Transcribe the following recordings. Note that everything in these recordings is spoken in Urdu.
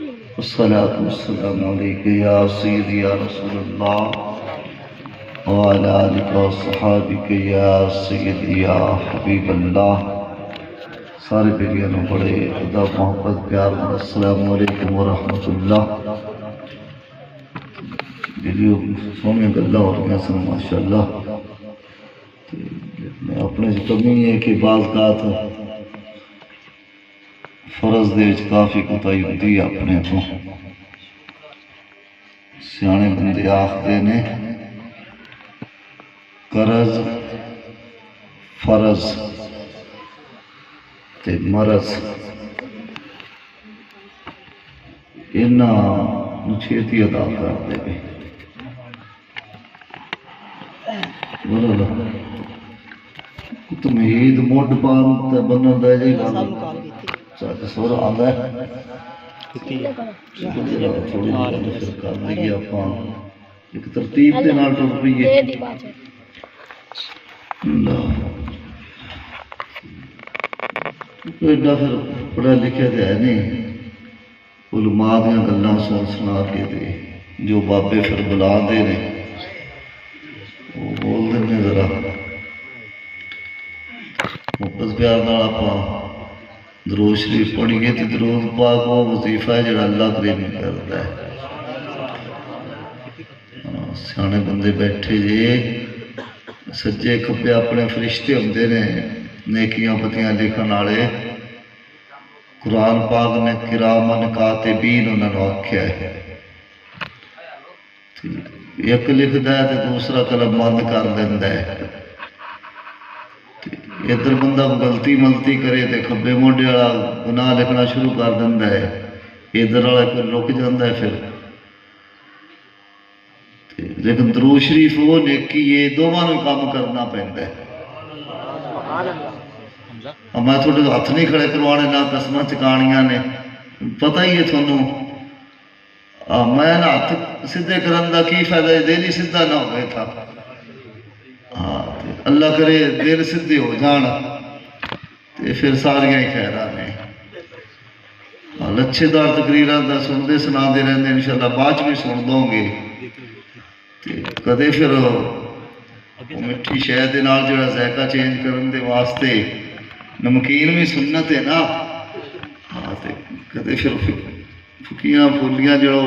والصلاة والسلام عليك يا سيدي يا رسول الله وعلى آلك وصحابك يا سيدي يا حبیب اللہ. سارے بیلیاں نو بڑے خدا محبت پیار میں السلام علیکم ورحمۃ اللہ. بیلیوں سونے گلا ہو رہی سن ماشاء اللہ. اپنے کمی ہے کہ بعض بات فرض دے وچ کافی کوتاہی ہوندی ہے اپنے تو. سیانے بندے آخدے نے قرض فرض تے مرض انہاں چھیتی ادا کر دے گے. تمہید موڈ پان تے بنن دے جی گل سور آندا ہے تھوڑی کر لئیے اپاں ایک ترتیب دے نال ٹر پئیے. ایڈا پھر پڑھا لکھے تو ہے نہیں. علماء دیاں گلاں سنا کے دے جو بابے پھر بلا دے نے وہ بول دیں ذرا محبت پیار نال اپاں درود شریف پڑھیے تو درود پاک وہ وظیفہ ہے جڑا اللہ کریم کرتا ہے. سیانے بندے بیٹھے جے سجے کھبے اپنے فرشتے ہوندے نے نیکیاں پتیاں لکھن والے. قرآن پاک نے کرامن کاتبین انہوں نے آکھیا ہے. ایک لکھدا ہے تو دوسرا قلم بند کر دیندا ہے. ادھر بندہ غلطی ملتی کرے تو کھبے موڈے والا گناہ لکھنا شروع کر دیندا ہے. ادھر والا کوئی رک جاندا ہے پھر. لیکن درود شریف وہ نیکی یہ دونوں نے کام کرنا پیندا ہے. میں تھوڑے ہاتھ نہیں کھڑے کروانے نہ قسمیں چکانیاں نے پتہ ہی ہے تھانوں. میں نہ ہاتھ سیدھے کرن دا کی فائدہ ہے دل ہی سیدھا نہ ہو گئے تھا. اللہ کرے دل سیدھے ہو جان تے پھر ساریاں ہی خیراں نے. لچھے دار تقریراں دا سنتے سنا دے رہندے انشاءاللہ بعد بھی سن دوں گے. کدے پھر مٹھی شے دے نال جڑا ذائقہ چینج کرن دے واسطے نمکین بھی سنت ہے نا. کدے پھر پھکیاں پھولیاں جڑا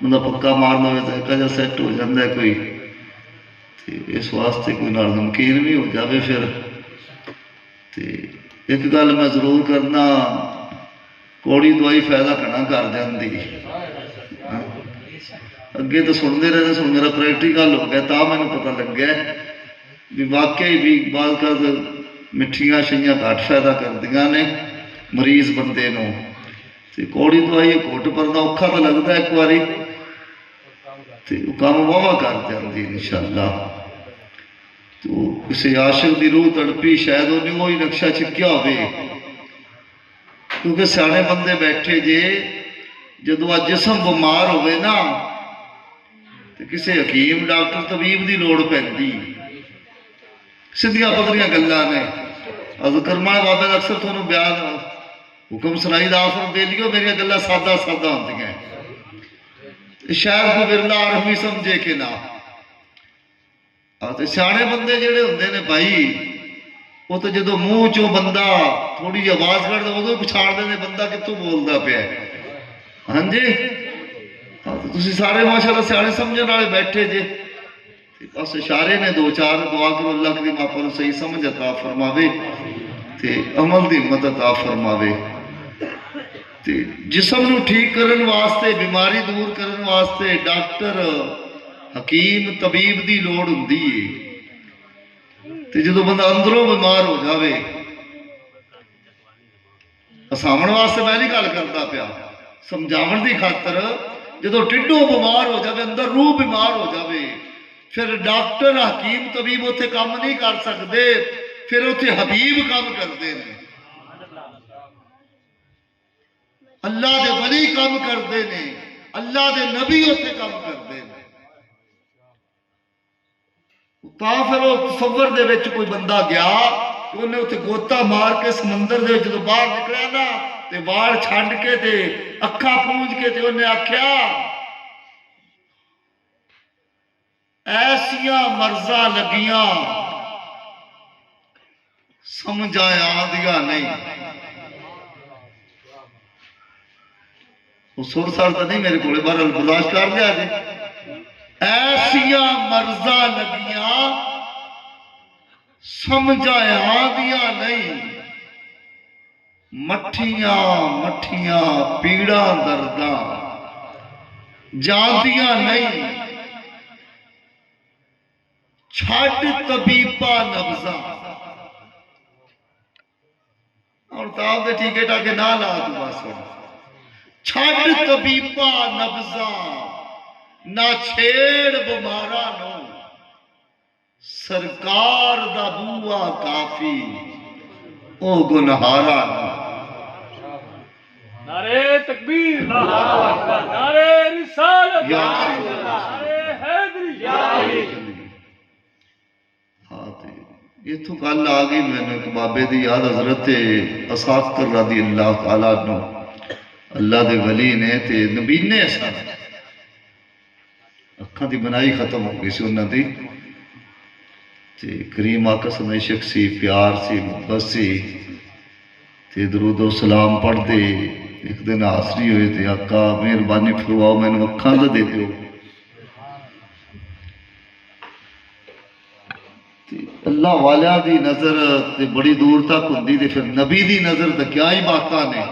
بندہ پکا مار لو ذائقہ جا سیٹ ہو جاندہ ہے کوئی. اس واسطے کوئی نال نمکین بھی ہو جاوے پھر. ایک گل میں ضرور کرنا کوڑی دوائی فائدہ کنا کر جاندی. اگے تو سنتے رہے سن میرا پریکٹیکل ہو گیا تا میں نے پتہ لگ گیا بھی واقعی بھی بعض کا مٹھیاں شیاں گھٹ فائدہ کردیاں نے مریض بندے نو. کوڑی دوائی گھٹ پرنا اوکھا تو لگتا ہے ایک باری کام واہ کر جاندی انشاءاللہ. تو کسی عاشق دی روح تڑپی شاید انہیں وہی نقشہ چھکیا ہوئے. کیونکہ سیانے بندے بیٹھے جے جدو جسم بیمار ہوئے نا تو کسی حکیم ڈاکٹر طبیب دی لوڑ پیندی. سیدھیاں پتریاں گلاں نے ذکر ماں بابے اکثر تھانوں بیان حکم سنائی دا آفر دے لیو میری گلاں سادہ سادہ ہوندی ہیں شاید کو ورلہ عربی سمجھے کہ نہ. سیانے بندے جڑے ہوندے نے بھائی وہ تو جدو منہ چو بندہ تھوڑی جی آواز کر دے وہ پچھاڑ دے بندہ کتوں بولدا پیا ہے. ہاں جی تسی سارے ماشاءاللہ سیانے سمجھن والے بیٹھے جے. بس اشارے نے دو چار دعا کرو اللہ کریم آپ کو صحیح سمجھ عطا فرماوے تے عمل دی ہمت عطا فرماوے. جسم نو ٹھیک کرن واسطے بیماری دور کرن واسطے ڈاکٹر حکیم طبیب دی لوڑ ہوندی ہے. تے جدو بندہ اندروں بیمار ہو جاوے ہساون واسطے میں نہیں گل کرتا پیا سمجھاون دی خاطر جدو ٹھڈوں بیمار ہو جاوے اندر روح بیمار ہو جاوے پھر ڈاکٹر حکیم طبیب اتنے کام نہیں کر سکتے پھر اتنے حبیب کام کرتے ہیں. اللہ دے ولی کام کرتے ہیں اللہ دے نبی اتنے کام کرتے ہیں. تا پھر وہ تصور دے وچ کوئی بندہ گیا کہ انہیں اتنے گوتا مار کے سمندر دے وچ باہر نکلیا نا تے وال چھنڈ کے تے اکھا پونج کے تے انہیں آکھیا ایسیاں مرضاں لگیاں سمجھ آیا دیا نہیں. وہ سر سر تو نہیں میرے کو بہرحال برداشت کر دیا جی. ایسیاں مرضاں لگیاں سمجھ آیا دیا نہیں. مٹھیاں مٹھیاں پیڑاں درداں جاندیاں نہیں. چھڈ طبیبا نبضاں اور تاب دے ٹھیکے ٹاکے نہ لا تو بس ہونا. چھڈ طبیبا نبضاں نہ چھیڑ بمارا نو سرکار دا بوا کافی او گنہارا نو. نعرے تکبیر، نعرے رسالت، نعرے حیدری. یہ تو گل آ گئی میں نے ایک بابے دی یاد حضرت اساکر رضی اللہ تعالیٰ عنہ اللہ دے ولی نے تے نبی نے ایسا اکھاں دی بنائی ختم ہو گئی سی انہاں دی تے کریم آقا سمیں عشق سی پیار سی محبت سی تے درود و سلام پڑھ دے. ایک دن آسری ہوئے تے آقا مہربانی فرماؤ میں نے اکھاں دا دے دیو. اللہ والیاں دی نظر تے بڑی دور تک ہوندی تے پھر نبی دی نظر تے کیا ہی باتاں نے.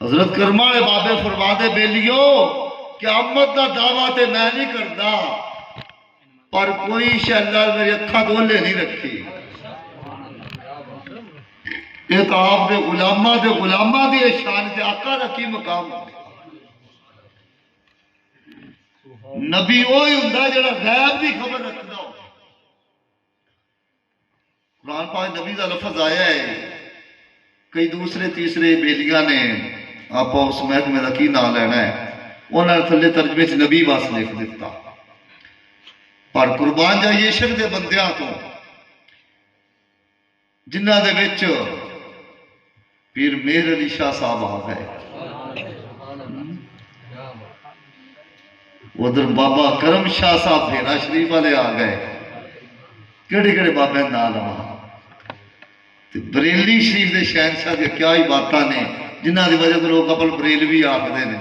حضرت کرما والے بابے فرما دے بیلیو قیامت دا دعویٰ تے میں نہیں کردا پر کوئی شے اللہ میری اکھاں دولے نہیں رکھی. یہ تو آپ دے غلاماں دی شان تے آقا دا کی مقام ہے. نبی وہی ہوندا جڑا غیب دی خبر رکھدا ہو. قرآن پاک نبی دا لفظ آیا ہے. کئی دوسرے تیسرے بیلیاں نے آپ اس محکمے دا کی نام لینا ہے انہوں نے تھلے ترجمے چ نبی واس لکھ دیتا. پر قربان جائیے عشق دے بندیاں تو جنہ دے وچ پیر مہر علی شاہ صاحب آ گئے. ادھر بابا کرم شاہ صاحب پھیرا شریف والے آ گئے. کہڑے کہڑے بابے نام لوا. بریلی شریف دے شہنشاہ دی کیا ہی باتاں نے جنہ دی وجہ تو لوگ اپل بریلوی آکھدے نے.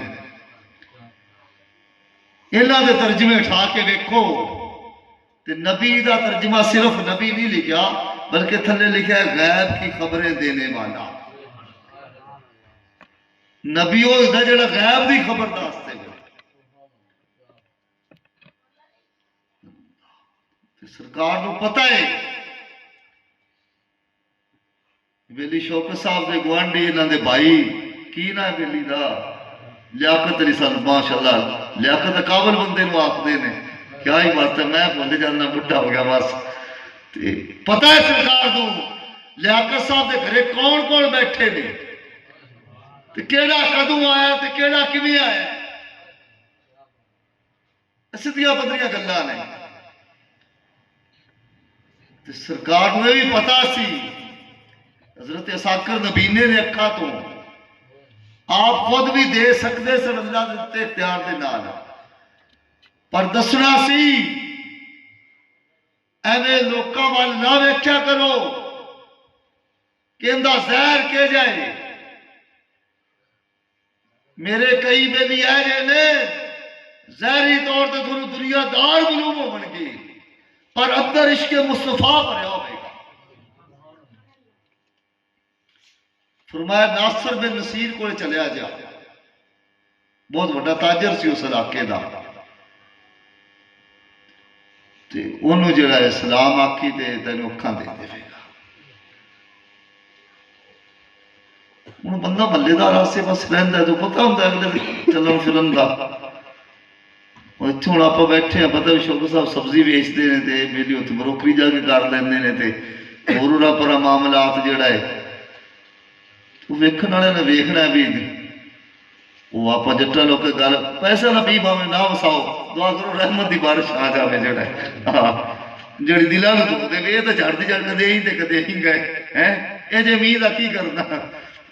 انہاں دے ترجمے اٹھا کے دیکھو تے نبی دا ترجمہ صرف نبی نہیں لکھا بلکہ تھلے لکھا ہے غیب کی خبریں دینے والا. نبی وہ ہوندا جڑا غیب دی خبر دستے ہوئے. سرکار کو پتہ ہے بیلی شوکت صاحب دے گوانڈی انہاں دے بھائی کی نہ بیلی دا لیاقت علی صاحب ماشاءاللہ لیاقت قابل بندے نو آکھدے نے. کیا ہی بات ہے میں بھول جانا بڈھا ہو گیا بس. پتہ ہے سرکار کو لیاقت صاحب دے گھرے کون کون بیٹھے نے تے کیڑا کدوں آیا تے کیڑا کیویں آیا. سدھیاں پدریاں گلاں نے. سرکار کو بھی پتا سی حضرت اساکر نبینے نے اکھا تو آپ خود بھی دے سکتے سن اللہ دیتے اختیار دے نال پر دسنا سی ایویں لوکاں وال نہ ویکھیا کرو کہ اندہ زہر کے جائے. میرے کئی بیلی آئے نے زہری طور تے تھانوں دنیا دار معلوم ہون گے پر اندر عشق مصطفیٰ بھریا ہوئے گا. فرمایا ناصر بن نصیر کو چلیا جا. بہت بڑا تاجر سی اس علاقے دا. تے انہوں جڑا اسلام آکھی تے تینوں اکھاں دے دے گا. انہوں بندہ ملے دار آسے بس رہندا ہے تو پتہ ہوندا ہے اگلے چلن پھرن دا. ہوں آپ بیٹھے ہیں پتہ بھی شوکت صاحب سبزی بیچتے ہیں تے میری اتنے بروکری جا کے کر لیندے نے تے ہورا پرا معاملات جڑا ہے تو ویکھن والے نے ویکھنا ہے بھی وہ آپ جٹا لوگ گل پیسہ نہ پی پاوے نہ وساؤ دعا کرو رحمت دی بارش آ جائے جڑا ہے. ہاں جڑی دلاں نوں دکھ دے یہ تو چڑھتی چڑھ کدے ہی تے کدے ہی گئے ہیں یہ جی مੀਂਹ ਦਾ کی کرنا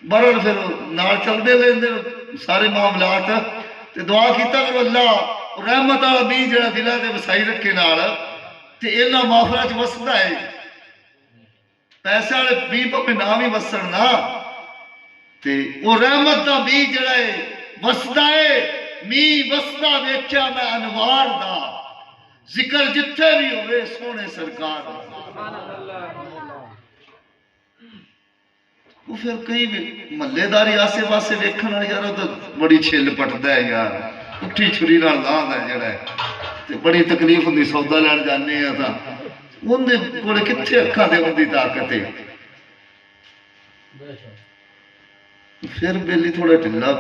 برن پھر نال چلتے رہتے سارے معاملات تے دعا کیتا کرو اللہ رحمت والا مੀਂਹ جڑا دلاں تے وسائی رکھے نال تے انہاں محفلاں چ وسدا ہے پیسے والے مੀਂਹ پہ نہ بھی وسن نا تے وہ رحمت دا مੀਂਹ جڑا ہے وسدا ہے مੀਂਹ وسدا ویکھیا میں انوار دا ذکر جتھے بھی ہوئے سونے سرکار وہ پھر کئی محلے داری آسے پاسے ویکھن والے یار تو بڑی چھل پٹدا ہے یار اٹھی چھری نال لاندا ہے جڑا ہے تے بڑی تکلیف ہوندی سودا لین جانے آ تاں اندے کول کتھے اکھاں دے ہوندی طاقت ہے پھر بیلی تھوڑا ٹھلا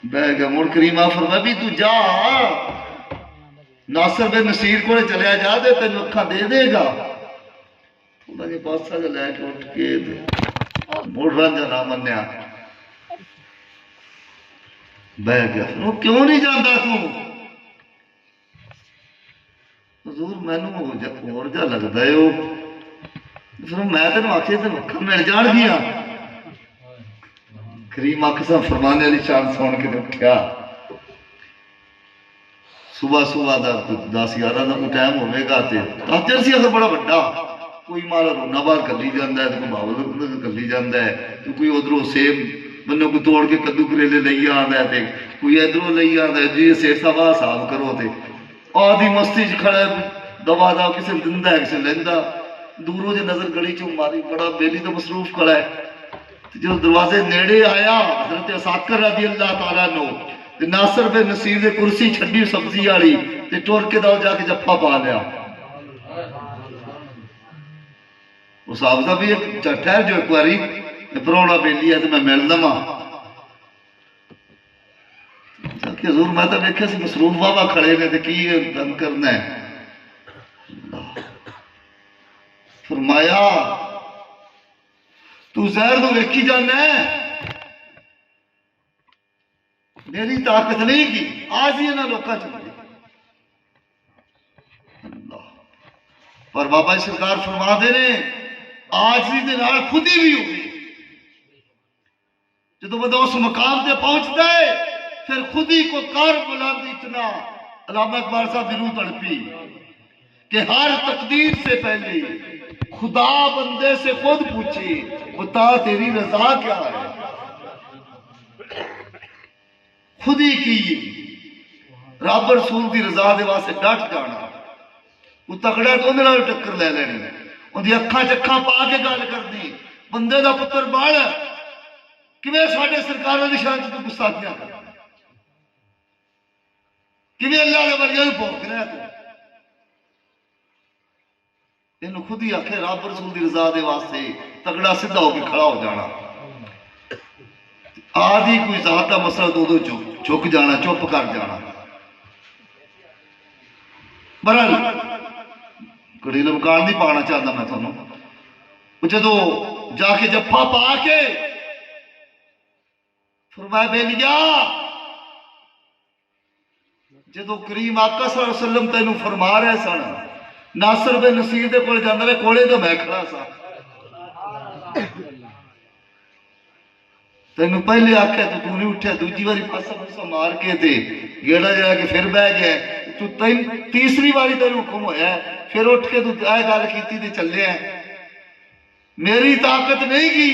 بہ گیا مڑ کریمہ فرمایا بھی تو جا ناصر بن نصیر کو چلیا جا دے تینوں اکھاں دے دے گا تھوڑا جی پاسا جا لے کے اٹھ کے مڑ رنجا نہ منیا بہ گیا وہ کیوں نہیں جاندا تو حضور مینوں اور جا لگدا ہے وہ پھر میں تینوں آکھیا تینوں اکھاں مل جان گیا کریم آقا فرمانے والی شان سن کے اٹھیا صبح صبح دا 10-11 دا کوئی ٹائم ہوئے گا تے تاجر سی اگر بڑا بڑا کوئی مالا رونا باہر کلی جاندہ ہے کوئی باول کلی جاندہ ہے کوئی ادھروں سیب بنوں کو توڑ کے کدو کریلے لئی آندا ہے کوئی ادھروں لئی آندا ہے جی سیب سوا حساب کرو تے آدھی مستی چ کھڑا ہے دبا دا کسی دندہ ہے کسی لیندہ دوروں جے نظر گڑی چوں ماری بڑا بیلی تو مصروف کھڑا ہے جو دروازے نیڑے آیا حضرت اساکر رضی اللہ تعالیٰ نو ناصر بن نصیر دے کرسی چھڈی سبزی والی تے ٹور کے داؤ جا کے جفا پا لیا اس صاحب دا بھی ایک ٹھہر جو ایک باری پرونا بیلی ہے تو میں مل دما کہ حضور میں تو دیکھا سی مصروف بابا کھڑے نے تے کی دم کرنا ہے فرمایا تو زہر تو ویکھی جانا ہے میری طاقت نہیں کی آج ہی انہاں لوکاں چلے پر بابا سرکار فرما دے نے آج ہی دے نال خود ہی بھی ہوگی جدو بندہ اس مقام تے پہنچتا ہے پھر خود ہی کو کار بلند اتنا علامہ اقبال صاحب دی روح تڑپی کہ ہر تقدیر سے پہلے خدا بندے سے خود پوچھے بتا تیری رضا کیا ہے خود ہی کی رب رسول دی رضا دے واسطے ڈٹ جانا وہ تکڑا تو اندر ٹکر لے لینی ان دی اکھاں چکھاں پا کے گل کرنی بندے دا پتر بڑ کیویں ساڈے سرکاراں دی شان تے گستاخیاں کردا کیویں اللہ دے ولیاں نوں بھوک رہا تو انہوں خود ہی آکھے رب رسول دی رضا دے واسطے تگڑا سدھا ہو کے کھڑا ہو جانا آدھی کوئی ذات کا مسئلہ دو چک جانا چپ کر جانا برحال کڑی لمکان نہیں پانا چاہتا میں تھانوں جدو جا کے جفا پا کے فرمایا بیلیا جدو کریم آقا صلی اللہ علیہ وسلم تینوں فرما رہے سن ناصر بن نصیر دے کولے جاندا رہے کولے تو میں کھڑا سا تینوں پہلے آکھیا تو نہیں اٹھیا دوجی واری پاسا مار کے تے گیڑا جا کے پھر بہ گیا تو تیسری واری تینوں حکم ہویا ہے پھر اٹھ کے تو اے گل کیتی تے چلے ہیں میری طاقت نہیں کی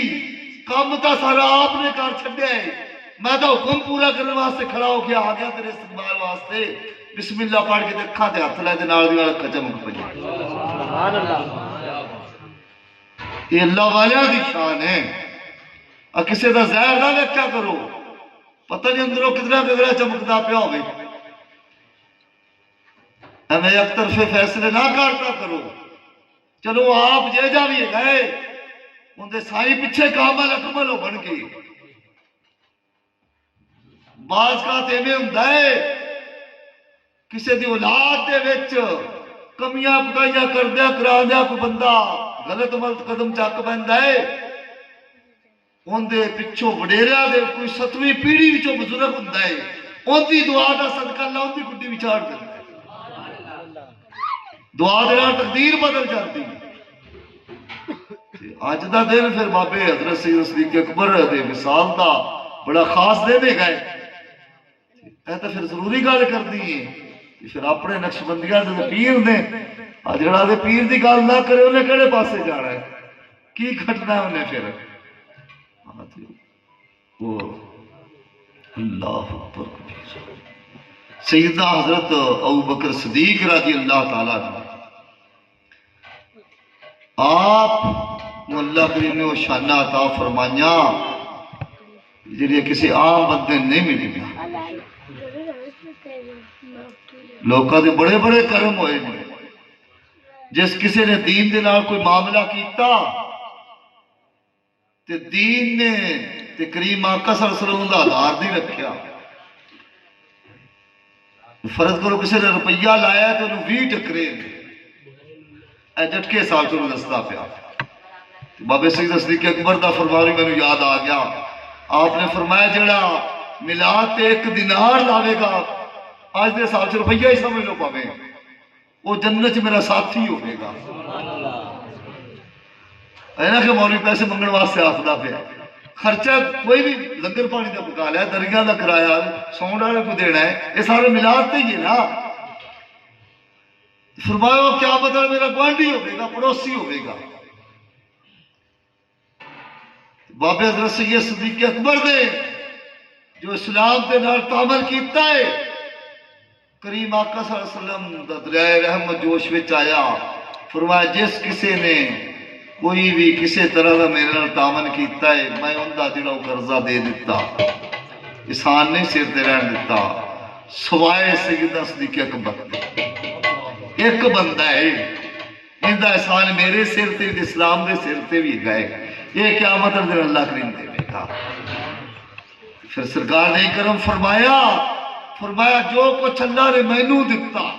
کام تا سارا آپ نے کر چھڈیا ہے میں تو حکم پورا کرنے واسطے کھڑا ہو کے آ گیا تیرے استقبال واسطے بسم اللہ پڑھ کے اکھاں تے ہاتھ لے تے نال دی والا چمک پئی سبحان اللہ یہ اللہ والیاں دی شان ہے کسی دا زہر نہ ویکھیا کرو پتہ نہیں اندروں کتنا چمکدا پیا ہوے ہمیں ایک طرفے فیصلے نہ کرتا کرو چلو آپ جے جا بھی گئے اندے سائی پیچھے کامل اکمل ہو بن کے بعض کا تیویں ہوندا ہے کسی دی اولاد دے وچ کمیاں کوتاہیاں کردیا کراندیا کوئی بندہ غلط ملت قدم چک پیندا ہے اندے پچھوں وڈیریا دے کوئی 7ویں پیڑھی وچوں بزرگ ہوندا ہے ان دی دعا دا صدقہ اللہ ان دی گڈی وچاڑ دیندا ہے دعا دے نال تقدیر بدل جاتی اج دا دن پھر بابے حضرت سید صدیق اکبر دے وصال دا بڑا خاص دن ہے اے تو پھر ضروری گل کرنی ہے پھر اپنے نقش بندیاں دے پیر نے جڑا دے پیر دی گل نہ کرے انہیں کہڑے پاسے جانا ہے کی کھٹنا ہے انہیں پھر وہ اللہ اکبر کبیر سیدنا حضرت ابوبکر صدیق رضی اللہ تعالیٰ عنہ آپ اللہ کریم نے وہ شانہ عطا فرمائیاں جنہیں کسی عام بندے نہیں ملی گیا لوکاں دے بڑے بڑے کرم ہوئے ہیں جس کسی نے دین دے نال کوئی معاملہ کیتا تے دین نے تے کریم آقا صلی اللہ علیہ وسلم دا آدھار نہیں رکھیا فرض کرو کسی نے روپیہ لایا ہے تو انہوں 20 ٹکرے اے جھٹکے سال چلو دستا پیا بابے سید صدیق اکبر دا فرمانی میں نے یاد آ گیا آپ نے فرمایا جڑا ملاد تے 1 دینار لاوے گا آج دے سال چ روپیہ ہی سمجھ لو پاویں وہ جنت میرا ساتھی ہوئے گا اینا کہ مولوی پیسے منگن واسطے آفدہ پہ خرچہ کوئی بھی لنگر پانی کا پکا لیا درگاہ کا کرایہ سونڈ والے کو دینا ہے یہ سارے ملاتے ہی ہے نا فرمایا کیا مطلب میرا گوانڈی ہوئے گا پڑوسی ہوئے گا بابے حضرت سید صدیق اکبر دے جو اسلام دے نال تعامل کیتا ہے کریم آقا صلی اللہ علیہ وسلم دا دریائے رحمت جوش وچ آیا فرمایا جس کسی نے کوئی بھی کسی طرح دا میرے نال تعامل کیتا ہے میں ان دا جڑا قرضہ دے دیتا احسان نہیں سر تے رہن دیتا سوائے سیدنا صدیق اکبر ایک بندہ ہے ان دا احسان میرے سر تے اسلام دے سر تے بھی گئے یہ قیامت دن اللہ کریم دے گا پھر سرکار نے کرم فرمایا جو کچھ اللہ نے مینوں دتا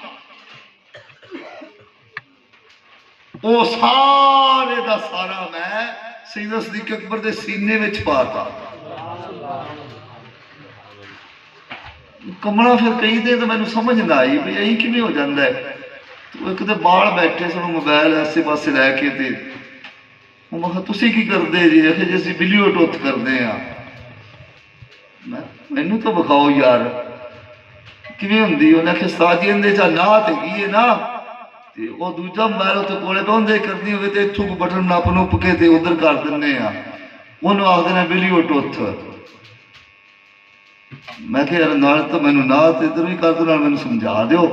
وہ سارے دا سارا میں سیدنا صدیق اکبر دے سینے میں چھپاتا کمڑا پھر کئی دے تو میں نے سمجھ نہ آئی بھی یہی کیوں ہو جاندہ ہے تو ایک دے بال بیٹھے سنو موبائل ایسے پاسے لے کے دے وہ مہا تسی کی کر دے جی ایسے جیسی بلیو ٹوت کر دے ہیں میں نے تو بکھاؤ یار کیوں ہوندی انہیں کہ ساجی اندے چاہ نا تے گئی ہے نا وہ دوجہ موبائل ہوتے کوڑے پہن دے کرنی ہوئے تے اتھو کو بٹن ناپنو پکے تے ادھر کر دنے ہیں انہوں آخ دینا بلیو ٹوت میں کہ یار نال تو میں نے نا تے ادھر بھی کر دینا میں نے سمجھا دیو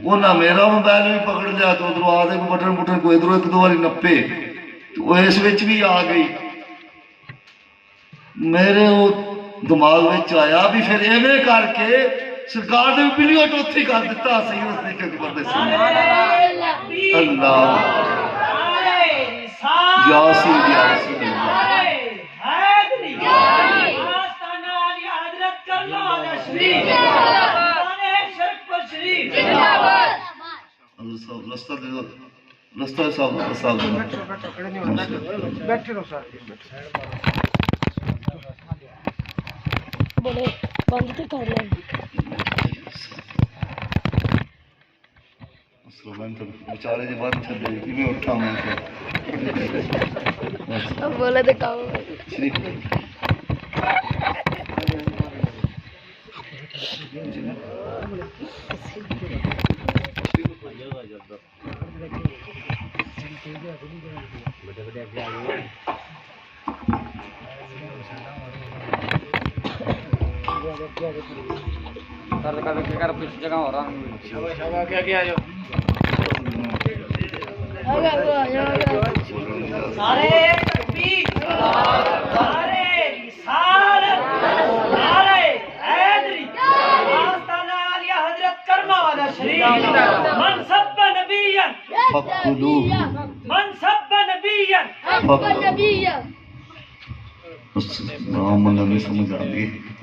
وہ نہ میرا موبائل بھی پکڑ لیا تو ادھر آدھے کو بٹن کو ادھر ایک دو باری نپے تو وہ اس وچ بھی آ گئی میرے وہ دماغ وچ آیا بھی پھر ایویں کر کے سرکار نے بلیو ٹوتھی کر دیتا سید صدیق اکبر دے سامنے اللہ یا سید یا رسول اللہ رستہ صاحب بیٹھے رہو سارے بولے بند تو کر لیں بیچارے جی بند چل رہے کہ اٹھا میں بولے تو کام جگہ ہو رہا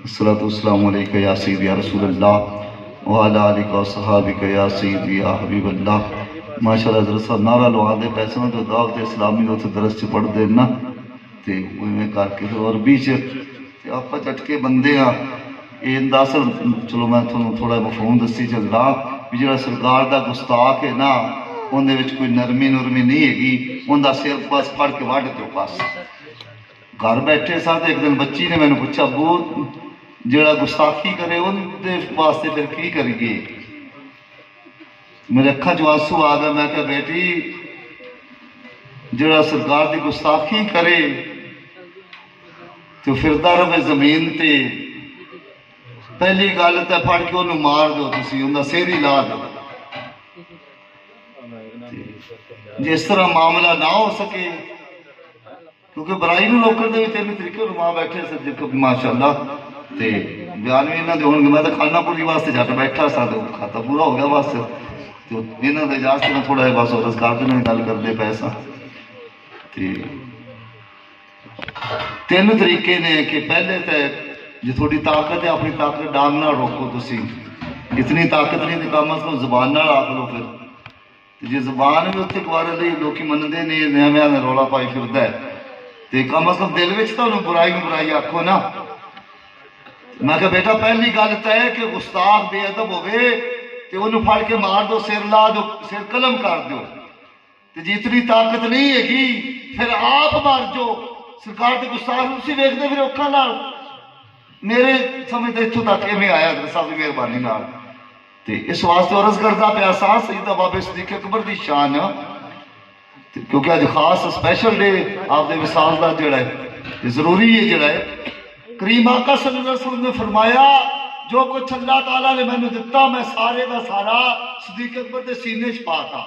الصلاة والسلام علیکہ یا سیدی یا رسول اللہ وعلا علیکہ و صحابکہ یا سیدی یا حبیب اللہ ماشاءاللہ حضرت صاحب نعرہ لوہا دے پیسے میں تو دعوت اسلامی دو درس چ پڑھ دینا تے میں کر کے اور بیچ آپ چٹکے بندے ہاں یہ انداثر چلو میں تھوڑا مفہوم دسی چل رہا بھی جڑا سرکار دا گستاخ ہے نا اندر کوئی نرمی نرمی نہیں ہے، اندر سر بس پڑھ کے وڈ دو بس۔ گھر بیٹھے سا تو ایک دن بچی نے مینوں پوچھا، ابو جڑا گستاخی کرے ان دے واسطے پھر کی کریے؟ میرے اکھاں چ آنسو آ گیا۔ میں کہا بیٹی جڑا سرکار دی گستاخی کرے تو پھردا رہے زمین تے، پہلی گل تے پھڑ کے انہوں مار دو، تسی انہاں سر ہی لا دو۔ جس طرح معاملہ نہ ہو سکے، کیونکہ برائی نو روکن دے بھی تین طریقے ماں بیٹھے سجے ماشاءاللہ تے بیان بھی انہاں دے ہون گے۔ میں تو کھانا پوری واسطے جٹ بیٹھا سا تو کھاتا پورا ہو گیا بس، تو انہاں دے اجازت میں تھوڑا ہے بس اور رزگار دے نال گل کردے پئے سا۔ تین طریقے نے کہ پہلے تے جو تھوڑی طاقت ہے اپنی طاقت ڈانگ نہ روکو، تسی اتنی طاقت نہیں تو کم از کم زبان نہ آکھ لو۔ پھر جی زبان بھی اتنے گوارے لئی لوکی منندے نہیں، نیا نے رولا پائی پھردا ہے، تو کم از کم دل وچ تو انہوں برائی میں برائی آکھو نا۔ میں کہا بیٹا پہلی گل تے ہے کہ گستاخ بے ادب ہوئے تو انہوں پھڑ کے مار دو، سر لا دو، سر قلم کر دو۔ جتنی طاقت نہیں ہے گی پھر آپ مار جو سرکار کے گستاخ اسی ویکھ دے پھر اوکھا نال میرے سمجھ تے اتھوں تک میں آیا صاحب کی مہربانی نال۔ تے اس واسطے عرض کردا پیا سا سیدہ بابے صدیق اکبر دی شان، کیونکہ اج خاص اسپیشل ڈے آپ دے وصال دا جڑا ہے ضروری ہے جڑا ہے۔ کریم آقا صلی اللہ علیہ وسلم نے فرمایا جو کچھ اللہ تعالیٰ نے میں نے دتا میں سارے دا سارا صدیق اکبر دے سینے چ پاتا۔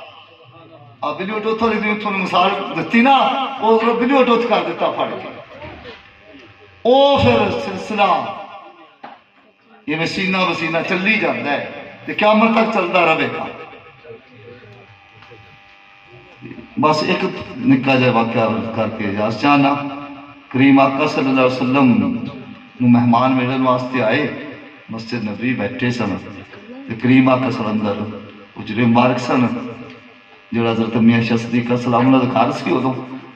آپ بلی اٹھو تھوڑی دیر تھوڑی مثال دیتی نا، وہ بلی اٹھو کر دیتا پڑھ کے، او پھر سلسلہ یہ میں سینہ بسینہ چلی جاتا ہے تو قیامت تک چلتا رہے گا۔ بس ایک نکا جائے واقعہ کر کے اجازت چاہنا، کریم آقا صلی اللہ علیہ وسلم مہمان ملن واسطے آئے، مسجد نبی بیٹھے سن، کریم آقا صلی اللہ علیہ وسلم اجرے مبارک سن، جڑا حضرت میاں شاہ صدیق السلام اللہ گھر سی ادو،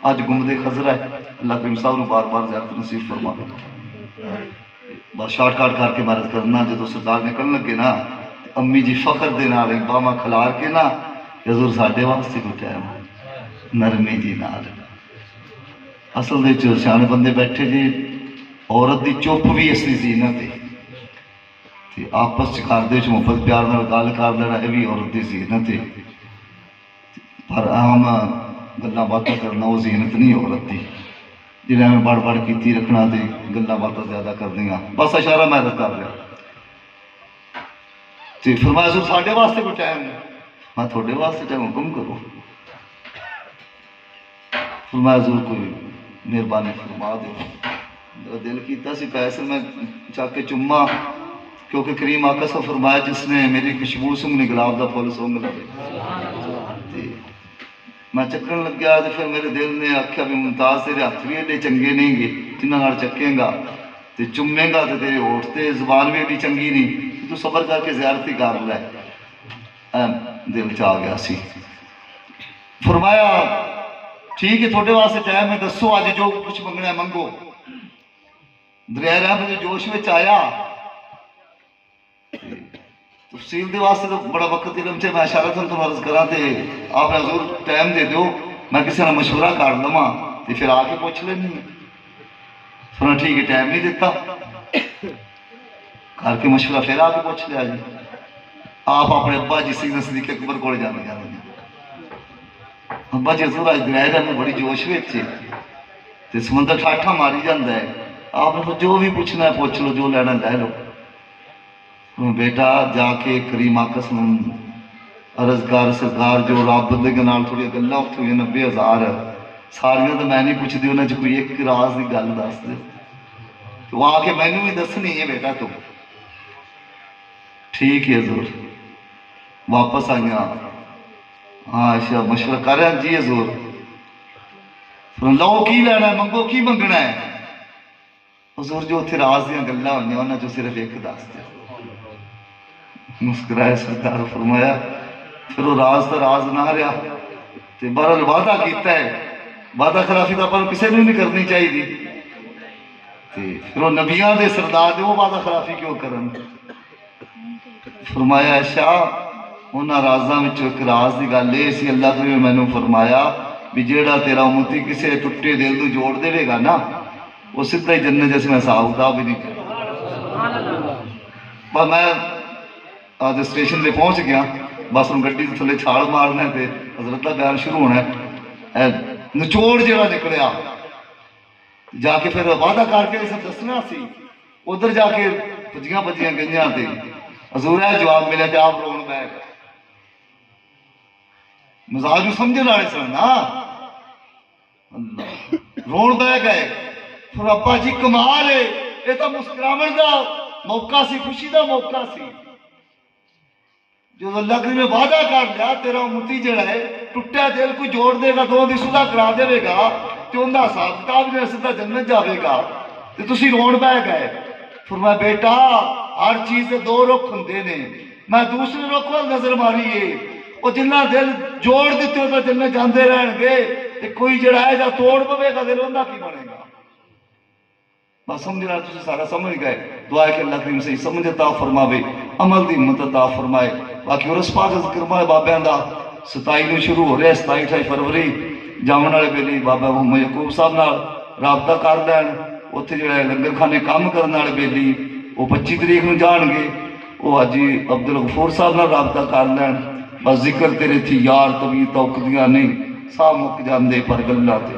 اج گنبد خضرا ہے۔ اللہ کریم صاحب نے بار بار زیارت نصیب فرما۔ بس شارٹ کٹ کر کے عبارت کرنا، جدو سردار نکلن لگے نا امی جی فخر دے نال باواں کھلار کے نا، حضور ساڈے واسطے کوئی ٹائم نرمی جی نال۔ اصل دے سیانے بندے بیٹھے جی، عورت دی چپ بھی اس دی زینت ہے، آپس چ گھر دے وچ محبت پیار نال گل کر لینا یہ بھی عورت دی زینت ہے، پر عام گلاں باتاں کرنا وہ زینت نہیں عورت دی، جنہیں میں بڑھ بڑھ کیتی رکھنا تے گلاں باتاں زیادہ کر دیا۔ بس اشارہ میں کر رہا تے فرمایا حضور ساڈے واسطے کوئی ٹائم نہیں، میں تھوڑے واسطے ٹائم حکم کرو۔ فرمایا حضور کوئی مہربانی فرما دو۔ میرا دل کیتا سی پیسے میں چاہ کے چما، کیونکہ کریم آقا سے فرمایا جس نے میری خوشبو سنگنی گلاب دا پھول سونگ لگے، میں چکن لگ گیا تو پھر میرے دل نے آخیا بھی ممتاز تیرے ہاتھ بھی ایڈے چنگے نہیں گے، جنہاں نال چکیں گا تے چومیں گا تے تیرے ہوٹھ تے زبان بھی ایڈی چنگی نہیں، تو صبر کر کے زیارتی کر لے۔ دل چ آ گیا سی۔ فرمایا ٹھیک ہے تھوڑے واسطے ٹائم ہے، دسو اج جو کچھ منگنا ہے منگو۔ دریائے رحمت جو جوش میں آیا، تفصیل دے واسطے تو بڑا وقت علم سے میں اشارہ تو عرض کرا تے آپ حضور ٹائم دے دو، میں کسی نے مشورہ کر لواں تے پھر آ کے پوچھ لینی۔ سنا ٹھیک ہے ٹائم نہیں دیتا، کر کے مشورہ پھر آ کے پوچھ لیا جی۔ آپ اپنے ابا جی سیدنا صدیق اکبر کو جانے جانے ابا جی حضور اج دریائے رحمت بڑی جوش وچ تے سمندر ٹھاٹھا ماری جاندا ہے، آپ نے جو بھی پوچھنا ہے پوچھ لو، جو لینا لے لو۔ بیٹا جا کے کریم آقا صلی اللہ علیہ وسلم عرضگار سرکار جو رب بندے کے نال تھوڑی گلاں اٹھ ہوئی 90,000 ساریاں تو میں نہیں پوچھتی، انہاں چ کوئی ایک راز دی گل دس دے تو آ کے مینوں بھی دسنی ہے بیٹا تو ٹھیک ہے حضور۔ واپس آئیاں، ہاں اچھا مشورہ کر رہے ہیں جی حضور۔ لو کی لینا ہے منگو، کی منگنا ہے حضور؟ جو اتنے راز دیاں گلاں ہوئیاں انہاں چوں صرف ایک دس دے۔ مسکرائے سرکار، فرمایا پھر وہ راز تو راز نہ رہا تے بہرحال وعدہ کیتا ہے، وعدہ خلافی تو اپن کسی نے نہیں کرنی چاہیے، پھر وہ نبیاں دے سردار دے وہ وعدہ خلافی کیوں کرن؟ فرمایا شاہ انہاں رازاں وچوں ایک راز دی گل یہ سی، اللہ کریم مینوں فرمایا بھی جیڑا تیرا امتی کسے ٹوٹے دل نو جوڑ دے گا نا وہ سیدھا ہی جنت جس میں حساب کتاب بھی نہیں کرے. پر میں آج اسٹیشن پہ پہنچ گیا، بس ہوں گڈی تھلے چھال مارنا ہے تے حضرت کا بیان شروع ہونا ہے. نچوڑ جہاں نکلیا جا کے پھر وعدہ کر کے سب دسنا سی، ادھر جا کے پجیاں گئیاں تے حضور ہے جواب ملیا کہ آپ رون بہ گئے. مزاج نو سمجھنے والے سن نا، رون بہ گئے. پھر ابا جی کمال ہے، یہ تو مسکراون دا موقع سی، خوشی دا موقع سی. جو اللہ کریم نے وعدہ کر لیا تیرا امتی جڑا ہے ٹوٹا دل کو جوڑ دے گا، دو دی صلح کرا دے گا تے اندا حساب کتاب نے سیدھا جنت جاوے گا. تے تسی رون بہ گئے. فرمایا بیٹا ہر چیز دے دو رخ ہوندے نے، میں دوسرے رخ وال نظر ماری ہے، وہ جنہ دل جوڑ دیتے ہو تو جنت جاندے رہن گے، تے کوئی جڑا ہے جا توڑ پوے گا دل اندا کی بنے گا. بس سمجھنا تسی سارا سمجھ گئے. دعا ہے کہ اللہ کریم صحیح سمجھ عطا فرماوے، عمل دی ہمت عطا فرمائے. باقی عرس پاک ذکر مائے بابیاں دا 27 نو شروع ہو رہا ہے، 27 فروری جامن والے بیلی بابا محمد یعقوب صاحب نال رابطہ کر لین. اتنے جڑا لنگر خانے کام کرنے والے بیلی وہ 25 تاریخ نو جان گے، وہ حاجی عبد الغفور صاحب نال رابطہ کر لین. بس ذکر تیرے تھی یار طبی توقدیاں نہیں سا مک جاندے پر گلاں تے.